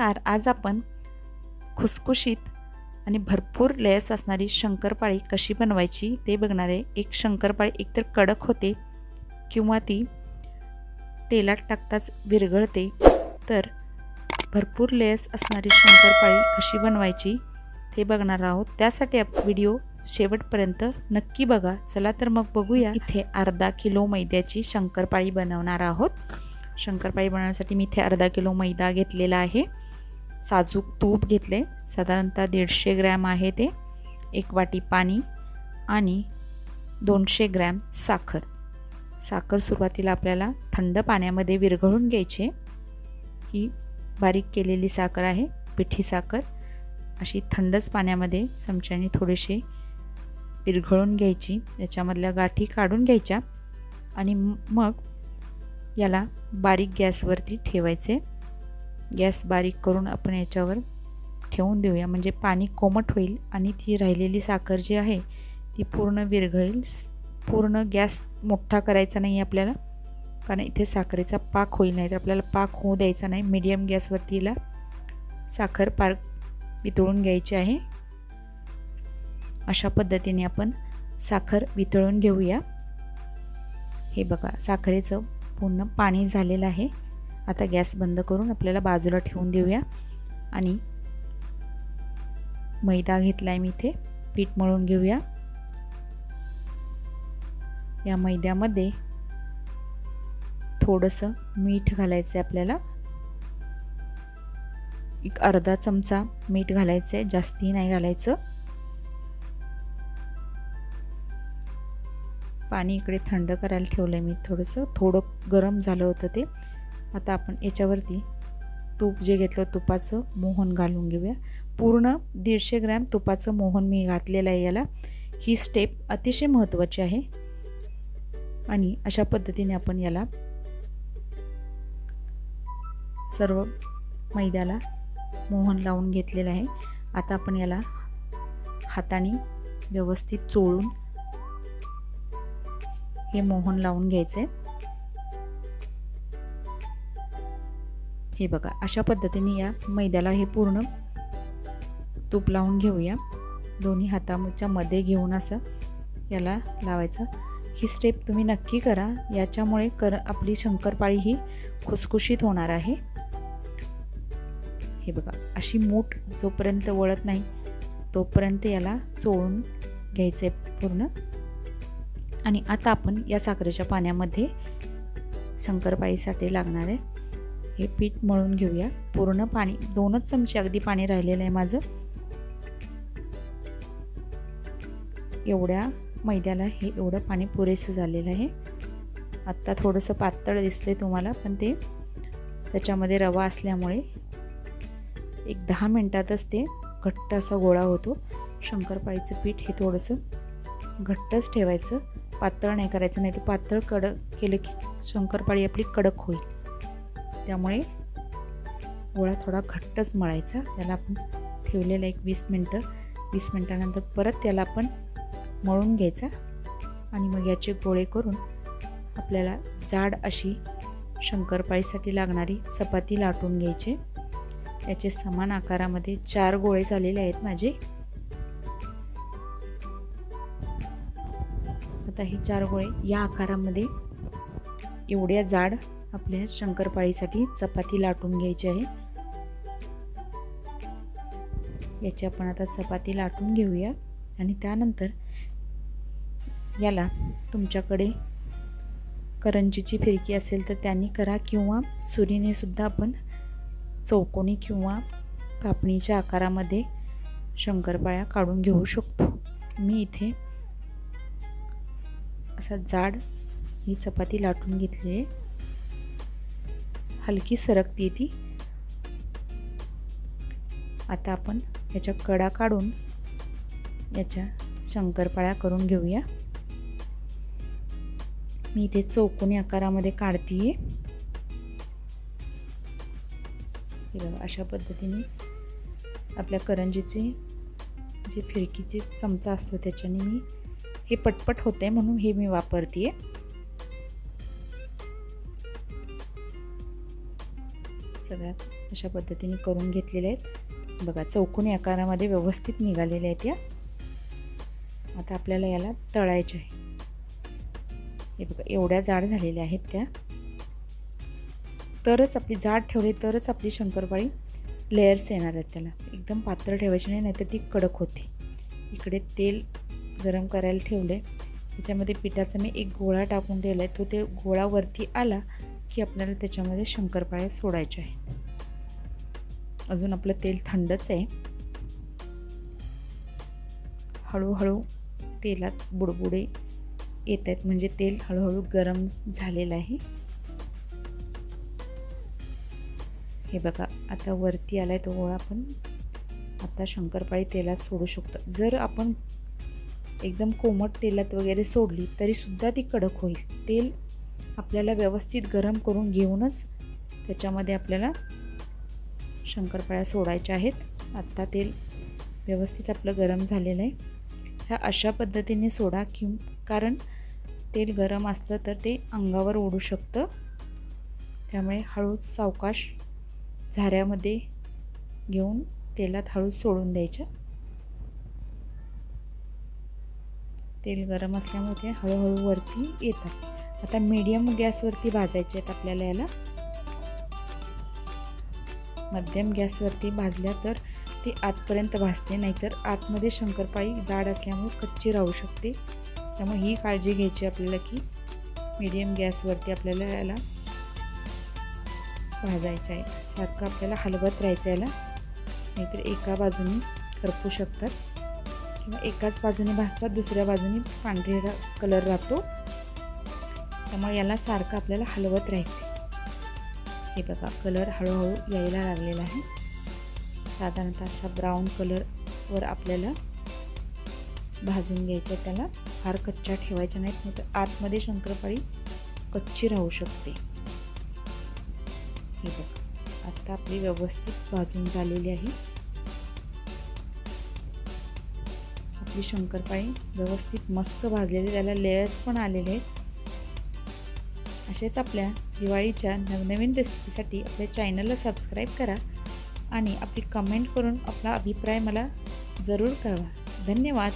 नमस्कार. आज आपण खुसखुशीत आणि भरपूर लेयर्स असणारी शंकरपाळी कशी बनवायची ते बघणार आहे. एक शंकरपाळी एकतर कडक होते किंवा ती तेलात टाकताच विरघळते, तर भरपूर लेयर्स असणारी शंकरपाळी कशी बनवायची ते बघणार आहोत. त्यासाठी व्हिडिओ शेवटपर्यंत नक्की बघा. चला तर मग बघूया. इथे अर्धा किलो मैद्याची शंकरपाळी बनवणार आहोत. शंकरपाळी बनवण्यासाठी मी इथे अर्धा किलो मैदा घेतलेला आहे. साजूक तूप घेतले, साधारणतः 150 ग्रॅम आहे ते. 1 वाटी पाणी आणि 200 ग्रॅम साखर. साखर सुरुवातीला आपल्याला थंड पाण्यामध्ये विरघळून घ्यायची. ही बारीक केलेली साखर आहे, पिठी साखर. अशी थंडच पाण्यामध्ये चमच्याने थोडेसे विरघळून घ्यायची. याच्यामधल्या गाठी काढून घ्यायच्या आणि मग याला बारीक गॅसवरती ठेवायचे. गॅस बारीक करून आपण याच्यावर ठेवून देऊया, म्हणजे पाणी कोमट होईल आणि ती राहिलेली साखर जी आहे ती पूर्ण विरघळेल. पूर्ण गॅस मोठा करायचा नाही आपल्याला, कारण इथे साखरेचा पाक होईल, नाही तर आपल्याला पाक होऊ द्यायचा नाही. मीडियम गॅसवरती हिला साखर वितळून घ्यायची आहे. अशा पद्धतीने आपण साखर वितळून घेऊया. हे बघा, साखरेचं पूर्ण पाणी झालेलं आहे. आता गॅस बंद करून आपल्याला बाजूला ठेवून देऊया आणि मैदा घेतलाय मी इथे. पीठ मळून घेऊया. या मैद्यामध्ये थोडंसं मीठ घालायचं आहे आपल्याला. एक अर्धा चमचा मीठ घालायचं आहे, जास्ती नाही घालायचं. पाणी इकडे थंड करायला ठेवलं आहे मी. थोडं गरम झालं होतं ते. आता आपण याच्यावरती तूप जे घेतलं तुपाचं मोहन घालून घेऊया. पूर्ण 150 ग्रॅम तुपाचं मोहन मी घातलेलं आहे याला. ही स्टेप अतिशय महत्त्वाची आहे. आणि अशा पद्धतीने आपण याला सर्व मैद्याला मोहन लावून घेतलेलं आहे. आता आपण याला हाताने व्यवस्थित चोळून हे मोहन लावून घ्यायचे. हे बघा, अशा पद्धतीने या मैद्याला हे पूर्ण तूप लावून घेऊया. दोन्ही हाताच्या मध्ये घेऊन असं याला लावायचं. ही स्टेप तुम्ही नक्की करा. याच्यामुळे आपली शंकरपाळी ही खुसखुशीत होणार आहे. हे बघा, अशी मूठ जोपर्यंत वळत नाही तोपर्यंत याला चोळून घ्यायचे पूर्ण. आणि आता आपण या साखरेच्या पाण्यामध्ये शंकरपाळीसाठी लागणारे हे पीठ मळून घेऊया. पूर्ण पाणी 2च चमचे अगदी पाणी राहिलेलं आहे माझं. एवढ्या मैद्याला हे एवढं पाणी पुरेसं झालेलं आहे. आत्ता थोडंसं पातळ दिसतंय तुम्हाला, पण ते त्याच्यामध्ये रवा असल्यामुळे एक 10 मिनटातच ते घट्ट असा गोळा होतो. शंकरपाळीचं पीठ हे थोडंसं घट्टच ठेवायचं, पातळ नाही करायचं, नाही तर पातळ कडक केलं की शंकरपाळी आपली कडक होईल. त्यामुळे गोळा थोडा घट्टच मळायचा. याला आपण ठेवलेलं एक 20 मिनटं. 20 मिनटानंतर परत त्याला आपण मळून घ्यायचा आणि मग याचे गोळे करून आपल्याला जाड अशी शंकरपाळीसाठी लागणारी चपाती लाटून घ्यायची. याचे समान आकारामध्ये 4 गोळे झालेले आहेत माझे. आता हे 4 गोळे या आकारामध्ये एवढ्या जाड आपल्या शंकरपाळीसाठी चपाती लाटून घ्यायची आहे. याची आपण आता चपाती लाटून घेऊया. आणि त्यानंतर याला तुमच्याकडे करंजीची फिरकी असेल तर त्यांनी करा, किंवा सुरीने सुद्धा आपण चौकोनी किंवा कापणीच्या आकारामध्ये शंकरपाळ्या काढून घेऊ शकतो. मी इथे असा जाड ही चपाती लाटून घेतली आहे. हलकी सरकते ती. आता आपण याच्या कडा काढून याच्या शंकरपाळ्या करून घेऊया. मी इथे चौकोनी आकारामध्ये काढतीये. हे बघा, अशा पद्धतीने आपल्या करंजीचे जे फिरकीचे चमचा असतो त्याच्याने मी हे पटपट होते म्हणून हे मी वापरतीये. सगळ्यात अशा पद्धतीने करून घेतलेल्या आहेत बघा. चौकोनी आकारामध्ये व्यवस्थित निघालेल्या आहेत या. आता आपल्याला याला तळायचे आहे. हे बघा एवढ्या जाड झालेल्या आहेत त्या. तरच आपली जाड ठेवली तरच आपली शंकरपाळी लेयर्स येणार आहेत त्याला. एकदम पातळ ठेवायची नाही, नाहीतर ती कडक होते. इकडे तेल गरम करायला ठेवले. त्याच्यामध्ये पिठाचा मी एक गोळा टाकून ठेवला आहे. तो ते गोळा वरती आला की आपल्याला त्याच्यामध्ये शंकरपाळ्या सोडायच्या आहेत. अजून आपलं तेल थंडच आहे. हळूहळू तेलात बुडबुडे येत आहेत, म्हणजे तेल हळूहळू गरम झालेलं आहे. हे बघा आता वरती आलाय तो गोळा. आपण आता शंकरपाळी तेलात सोडू शकतो. जर आपण एकदम कोमट तेलात वगैरे सोडली तरी सुद्धा ती कडक होईल. तेल आपल्याला व्यवस्थित गरम करून घेऊनच त्याच्यामध्ये आपल्याला शंकरपाळ्या सोडायच्या आहेत. आता तेल व्यवस्थित आपलं गरम झालेलं आहे. ह्या अशा पद्धतीने सोडा कारण तेल गरम असतं तर ते अंगावर ओढू शकतं. त्यामुळे हळूच सावकाश झाऱ्यामध्ये घेऊन तेलात हळू सोडून द्यायचं. तेल गरम असल्यामुळे ते हळूहळू वरती येतात. आता मीडियम गॅसवरती भाजायचे आहेत आपल्याला याला. मध्यम गॅसवरती भाजल्या तर ती आतपर्यंत भाजते, नाहीतर आतमध्ये शंकरपाळी जाड असल्यामुळे कच्ची राहू शकते. त्यामुळे ही काळजी घ्यायची आपल्याला की मीडियम गॅसवरती आपल्याला याला भाजायचं आहे. सारखं आपल्याला हलवत राहायचं याला, नाहीतर एका बाजूने करपू शकतात किंवा एकाच बाजूने भाजतात दुसऱ्या बाजूने पांढरा कलर राहतो. त्यामुळे याला सारखं आपल्याला हलवत राहायचं. हे बघा कलर हळूहळू यायला लागलेला आहे. साधारणतः अशा ब्राऊन कलरवर आपल्याला भाजून घ्यायच्या. त्याला फार कच्च्या ठेवायच्या नाहीत, नाहीतर आतमध्ये शंकरपाळी कच्ची राहू शकते. हे बघा आता आपली व्यवस्थित भाजून झालेली आहे. आपली शंकरपाळी व्यवस्थित मस्त भाजलेली, त्याला लेयर्स पण आलेले आहेत. असेच आपल्या दिवाळीच्या नवनवीन रेसिपीसाठी आपल्या चॅनलला सबस्क्राईब करा आणि आपली कमेंट करून आपला अभिप्राय मला जरूर कळवा. धन्यवाद.